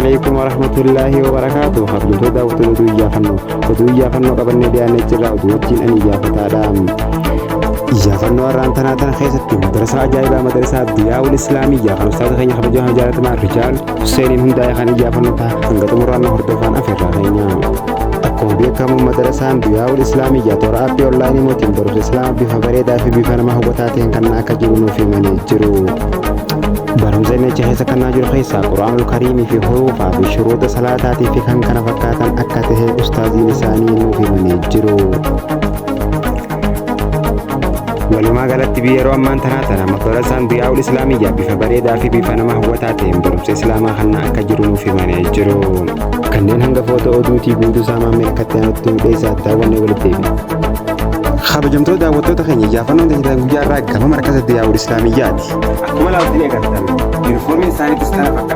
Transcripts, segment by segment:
عليكم ورحمة الله وبركاته. خبرتو داوتو ودويا فنو قبل ديان جرا ودوجين أن إجافة دام إجافة وران تنا خيست مدرسة عجائبة مدرسة الضياء والإسلامية خلو أستاذ خيني خبجوها جارة مع الرجال حسين هم دايا خان إجافة نتا هنگت مران هردوفان أفر خيني أكو بيكم مدرسة الضياء والإسلامية تورا أبي أونلاين موتين برس إسلام بفبريدا في بفنما هبتاتين كنا كجرونو في من يجرو barumsa inni keessa kannaa jiru keessaa quraanul kariimii fi huruufaa fi shuruuta salaataatii fi kan kana fakkaatan akka ta'e ustaaziin isaanii nuuf himanii jiru. Walumaa galatti yeroo ammaan tana madrasaan diyaa'ul islaamiyyaa bifa bareedaa fi bifa nama hawwataa ta'een barumsa islaamaa kannaa akka jiru nuuf himanii jiru. Kanneen hanga footoo oduutii guutuu saamaa mirkattee nutti hidheessaa daawwannee walitti deebina. خبجمتو داوتو خيني جافنون دي دانغوجا راك كما مركز الدياور الاسلاميات اكمل اودني غتال يونيفورم انساني تستنا فقط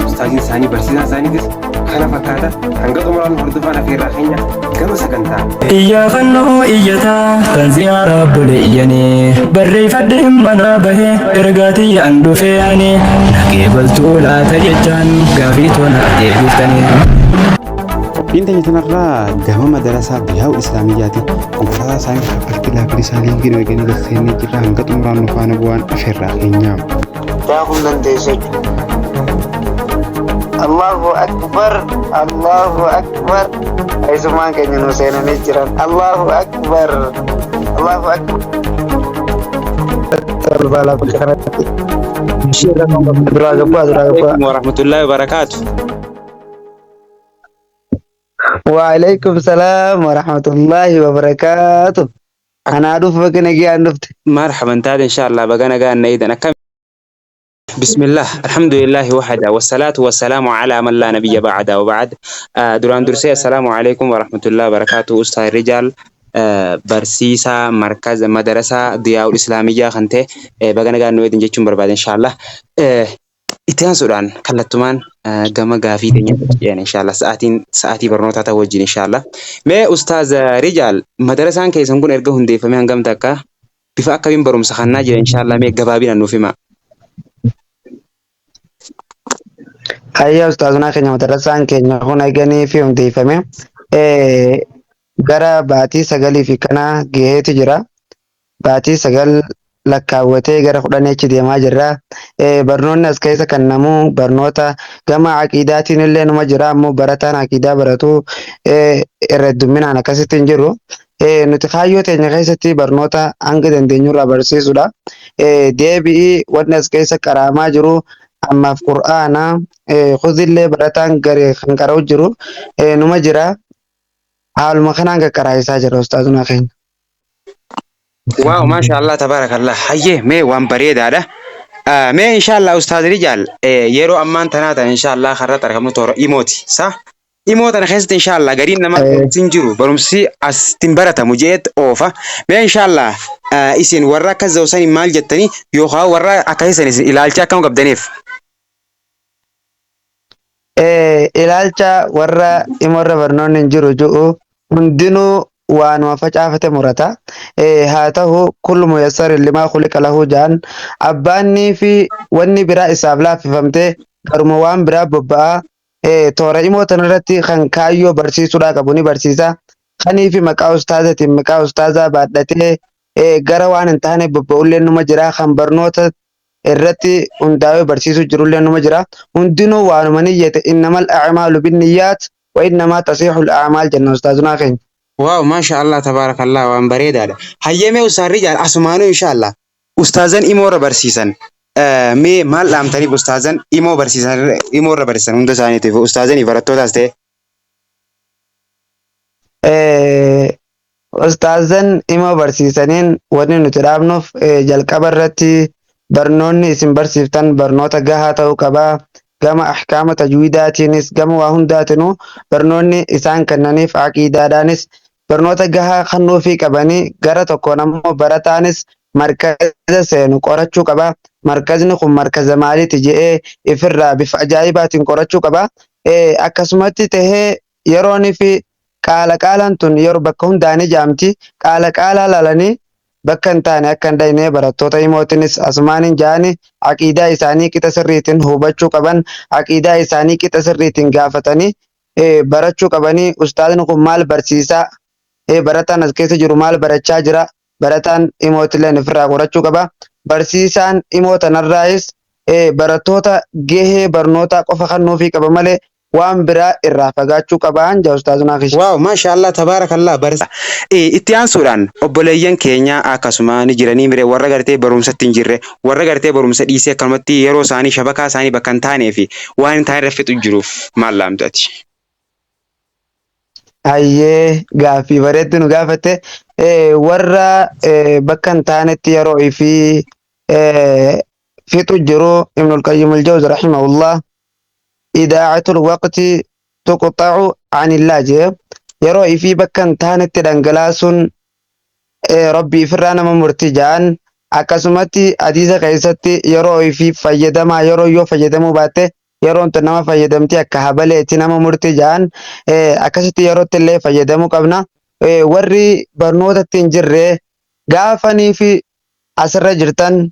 استاذ انساني برسينا انساني دس كان فكاتا هنگا دمران هردفانا في راخينيا كما سكنتا يا فنو ايتا تنزيارا بلياني بري فدهم منا به ارغاتي اندو فياني نكيبلتو لا تججان غافيتونا ديبتني Bintanya tanarraa gama madarasa diyaa'u islaamiyyaati konkolaataa isaanii fakkaatti laafisaalee gina waganii gasseenii jirra hanga xumuraan nu faana bu'aan afeerraa keenya. Daakun dandeessu. Allahu akbar Allahu akbar aisumaan keenya nu seenanii jiran Allahu akbar Allahu akbar. Terbalah perkara. Bismillahirrahmanirrahim. Warahmatullahi wabarakatuh. وعليكم السلام ورحمة الله وبركاته. أنا أعرف بقى نجي عندك. مرحبا تعال إن شاء الله بقى نجي نيدنا كم. بسم الله الحمد لله وحده والصلاة والسلام على من لا نبي بعده وبعد. دوران درسي السلام عليكم ورحمة الله وبركاته. أستاذ الرجال برسيسا مركز مدرسة ضياء الإسلامية خنته بقى نجي نويد نجيم برباد إن شاء الله. إتيان سودان كلتمان جمع غافي دنيا يعني إن شاء الله ساعتي برنوتا توجين إن شاء الله ما أستاذ رجال مدرسة كيس نكون إرجعون دي فمي هنقام تكا بفاء كبير بروم سخنا جل إن شاء الله ما جبابين إنه فيما هيا أستاذنا كنا مدرسة كنا هنا جاني فيهم دي فمي غرا باتي سجلي في كنا جهة تجرا باتي سجل lakkaawwatee gara kudhanii achi deemaa jirra. Barnoonni as keessa kan namu barnoota gama aqiidaatiin illee numa jira ammoo barataan aqiidaa baratu irra hedduminaan akkasitti hin jiru. Nuti kaayyoo teenya keessatti barnoota hanga dandeenyurraa barsiisudha. Deebi'ii wanni as keessa qaraamaa jiru ammaaf qur'aana kuzillee barataan garee kan qara'u jiru numa jira. Haaluma kanaan qaqqaraa'isaa jira ustaazuna keenya. واو ما شاء الله تبارك الله حيه مي وان بريدة ده مي إن شاء الله أستاذ رجال يرو أمان تناتا إن شاء الله خرّت أرقام تور إيموتي صح إيموت أنا خست إن شاء الله قرين نما تنجرو برمسي استنبرة مجيت أوفا مي إن شاء الله إسين ورا كذا وسني مال جتني يوها ورا أكيسن إلى الجا كم قبضنيف ilaalcha warra imorra barnoonni hin jiru jiru hundinuu waanuma facaafate murata haa ta'u kullu muyassarin limaa khuliqa lahu jaan abbaannii fi wanni biraa isaaf laaffifamte garuma waan biraa bobba'a toora imoo tanarratti kan kaayyoo barsiisuudhaa qabu ni barsiisa kanii fi maqaa ustaazatiin maqaa ustaazaa baadhatee gara waan hin taane bobba'ullee numa jira kan barnoota irratti hundaa'ee barsiisuu jirullee numa jira hundinuu waanuma niyyate innamal a'maalu binniyyaat wa innamaa tasihul a'maal jenna ustaazunaa keenya. واو ما شاء الله تبارك الله وان بريد هذا هيا مي أستاذ رجال أسمانو إن شاء الله أستاذن إمور برسيسن مي مال لام تاني أستاذن إمور برسيسن إمور برسيسن هند ثاني تي أستاذن يفرطو داسته أستاذن إمور برسيسنين وني نترابنوف جالكبرتي برنوني اسم برسيفتن برنوتا جهاتا وكبا gama ahkaama tajwiidaatiinis gama waa hundaatinu barnoonni isaan kannaniif aqiidaadhaanis barnoota gahaa kannuu fi qabanii gara tokkoon ammoo barataanis markaza seenu qorachuu qaba. Markazni kun markaza maaliiti jedhee ifirraa bifa ajaa'ibaatiin qorachuu qaba. Akkasumatti tahee yeroonii fi qaala qaalaan tun yeroo bakka hundaanii jaamti qaala qaalaa lalanii bakka hin taane akka hin dhayne barattoota himootinis asumaaniin ja'anii aqiidaa isaanii qixa sirriitiin hubachuu qaban, aqiidaa isaanii qixa sirriitiin gaafatanii barachuu qabanii. Ustaadni kun maal barsiisaa? Barataan as keessa jiru maal barachaa jira? Barataan himootileen ofirraa qorachuu qaba. Barsiisaan himoota narraayis barattoota gahee barnootaa qofa kennuufii qaba malee waan biraa irraa fagaachuu qabaan jaa ustaazunaa keessa. Waaw, maashaallah, tabaarakallah. Barsa itti aansuudhaan obboleeyyan keenya akkasuma ni jiranii mire warra gartee barumsatti hin jirre, warra gartee barumsa dhiisee akkanumatti yeroo isaanii shabakaa isaanii bakka hin taanee fi waan hin taane raffitu jiruuf maal laamtati? Hayyee gaaffii bareeddu nu gaafatte warra bakka hin taanetti yeroo fi fixu jiru Ibnul Qayyim al-Jawzi rahimahullah idaacatul waqti tuqxacu anillaa jee yeroo ifii bakka hin taanetti dhangalaasuun rabbii ifirraa nama murti ja'an. Akkasumatti hadiisa keessatti yeroo ifii fayyadamaa yeroo yoo fayyadamuu baatte yeroon tun nama fayyadamti akka habaleetti nama murti ja'an. Akkasitti yerootti illee fayyadamuu qabna. Warri barnootatti hin jirre gaafanii fi asirra jirtan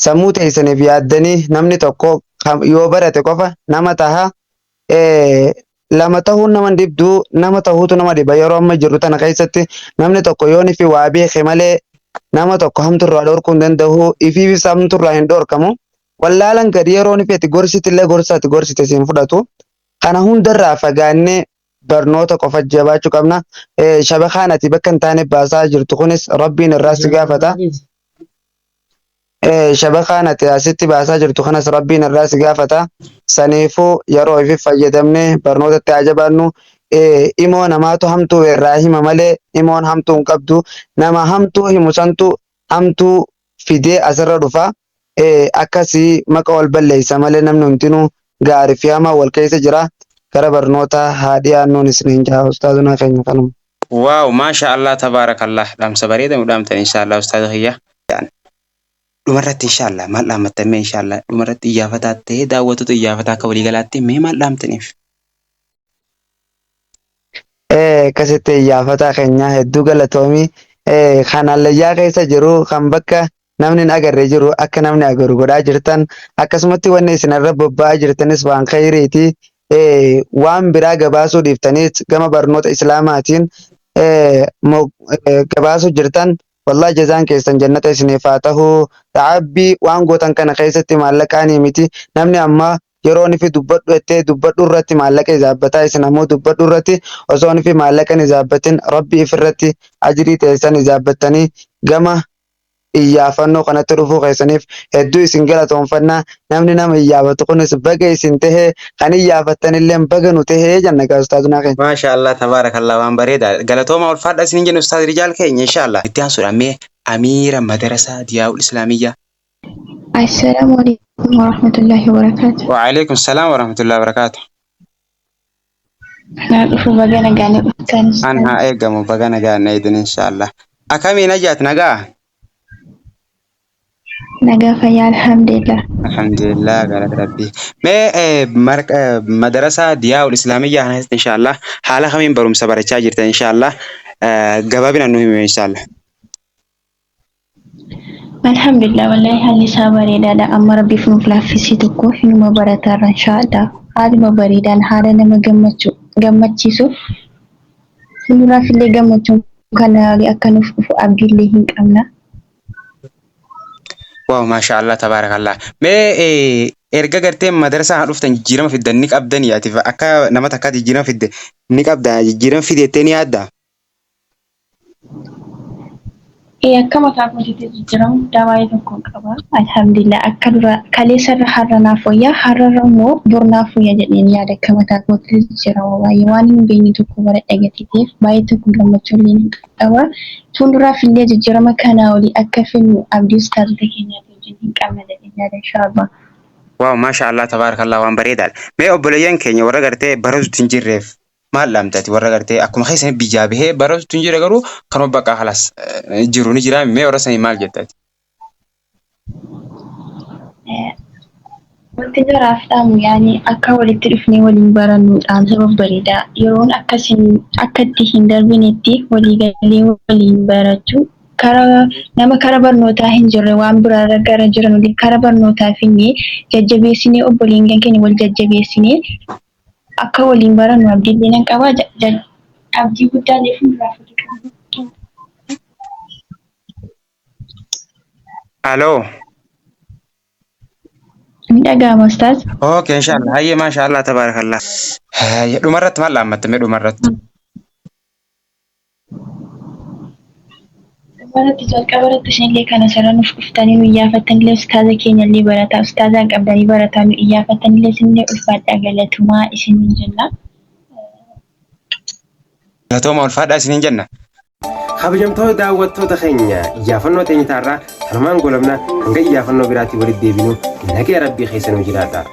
sammuu teessaniif yaaddanii namni tokko yoo barate qofa nama taha. Lama ta'uun nama dibduu nama ta'uutu nama dhiba yeroo amma jirru tana keessatti namni tokko yoon ifi waa beeke malee nama tokko hamturraa dhorkuu hin danda'u. Ifiifis hamturraa hin dhorkamu. Wallaalan gadi yeroon ifeeti gorsitillee gorsaati gorsite siin fudhatu. Kana hundarraa fagaannee barnoota qofa jabaachuu qabna. Shabakaan ati bakka hin taane baasaa jirtu kunis rabbiin irraa si gaafata. Shabakaan ati asitti baasaa jirtu kanas rabbiin irraa si gaafata. Saniifuu yeroo ifi fayyadamne barnootatti haa jabaannu. Imoo namaatu hamtuu irraa hima malee imoon hamtuu hin qabdu. Nama hamtuu himu santu hamtuu fidee asirra dhufa. Akkasii maqa wal balleessa malee namni hundinuu gaarii fi hamaa wal keessa jira. Gara barnoota haa dhiyaannuun isiniin jaa ustaazunaa keenya kanuma. Waaw, maashaallah, tabaarakallah. Dhaamsa bareeda nu dhaamtan inshaallah ustaaza kiyya. Dhumarratti inshaallah maal dhaammattan mee inshaallah dhumarratti iyyafataa ta'ee daawwattoota iyyafataa akka waliigalaatti mee maal dhaamtaniif? Akkasitti iyyafataa keenya hedduu galatoomii. Kan hallayyaa keessa jiru kan bakka namni hin agarre jiru akka namni agaru godhaa jirtan akkasumatti wanni isin irra bobba'aa jirtanis waan khayriiti. Waan biraa gabaasuu dhiiftaniis gama barnoota islaamaatiin gabaasuu jirtan wallahi jazaan keessan jannata isiniif haa ta'u. Ta'abbii waan gootan kana keessatti maallaqaanii miti. Namni amma yeroo nifi dubbadhu jettee dubbadhu irratti maallaqa izaabbataa isin ammoo dubbadhu irratti osoo nifi maallaqa hin izaabbatin rabbii ifirratti ajrii teessan izaabbattanii gama iyyaafannoo kanatti dhufuu keessaniif hedduu isin galatoonfannaa. Namni nama iyyaafatu kunis baga isin tahee kan iyyaafattanillee baga nu tahee janna gaa ustaazunaa keenya. Maashaallah, tabaarakallah, waan bareeda. Galatooma ulfaadha isin jennu ustaaz rijaal keenya inshaallah. Itti aansuudhaan mee amiira madarasa diyaa'ul islaamiyyaa. Assalamu alaikum warahmatullahi wabarakatuh. Wa alaikum salam warahmatullahi wabarakatuh. Naa dhufu baga nagaan dhuftan. An haa eegamu baga nagaan eedin inshaallah. Akkamiin ajaat nagaa? Nagaa fayyaa alhamdulillah. Alhamdulillah, galata rabbii. Mee madarasa diyaa'ul islaamiyyaa kanatti inshaallah haala kamiin barumsa barachaa jirtan inshaallah gabaabinaan nu himi inshaallah. Alhamdulillah wallahi haalli isaa bareedaadha. Amma rabbiif nuuf laaffisii tokko hinuma baratarra inshaallah. Haaluma bareedaan haala nama gammachiisu. Fuulduraaf illee gammachuun kana akka nuuf dhufu abdiillee hin qabna. Waaw, maashaallah, tabaarakallah. Mee erga gartee madarasa dhuftan jijjiirama fiddan ni qabdan yaatiif akka nama takkaatti jijjiirama fidde ni qabda jijjiirama fideettee ni yaadda? Akka mataa kootiitti jijjiiramu dawaayee tokko qaba. Alhamdulillah akka dura kaleessarra har'a naaf wayyaa har'arra immoo bor naaf wayyaa jedheen yaada akka mataa kootiitti jijjiiramu baay'ee waan hin beekne tokko bara dhagateef baay'ee tokko gammachuu illee ni qaba. Fuulduraaf illee jijjiirama kanaa olii akka finnu abdii ustaazota keenyaatti wajjin hin qabna jedheen yaada inshaallah. Waaw, maashaallah, tabaarakallah, waan bareedaadha. Mee obboleeyyan keenya warra gartee baratuutti hin jirreef maal dhaamtati? Warra gartee akkuma keessan biyyaa bahee baratuutti hin jirre garuu kanuma bakka halas jiru ni jira. Mee warra sanii maal jettati? Wanti jaraaf dhaamu yaani akka walitti dhufnee waliin barannuudhaan sababa bareedaa yeroon akkasiin akka itti hin darbinetti waliigalee waliin barachuu nama karaa barnootaa hin jirre waan biraa gara jiran waliin karaa barnootaa finne jajjabeessinee obboleeyyan keenya wal jajjabeessinee akka waliin barannu abdiillee nan qaba abdii guddaa illee fuulduraaf qaba. Aloo. Dhaga'ama ustaaz. Okay, inshallah. Hayyee maashaallah tabaarakallah. Dhumarratti maal laammattame dhumarratti? Dhumarratti jalqabarratti isinillee kana saranuuf dhuftanii nu iyyaafattanillee ustaaza keenyallee barataa ustaazaan qabdanii barataa nu iyyaafattanillee isinillee ulfaadhaa galatumaa isiniin jenna. Galatooma ulfaadhaa isiniin jenna. Kabajamtoota daawwattoota keenya iyyaafannoo teenyitaarraa hanumaan golamna hanga iyyaafannoo biraatti walitti deebinu nagaya rabbii keessa nu jiraadha.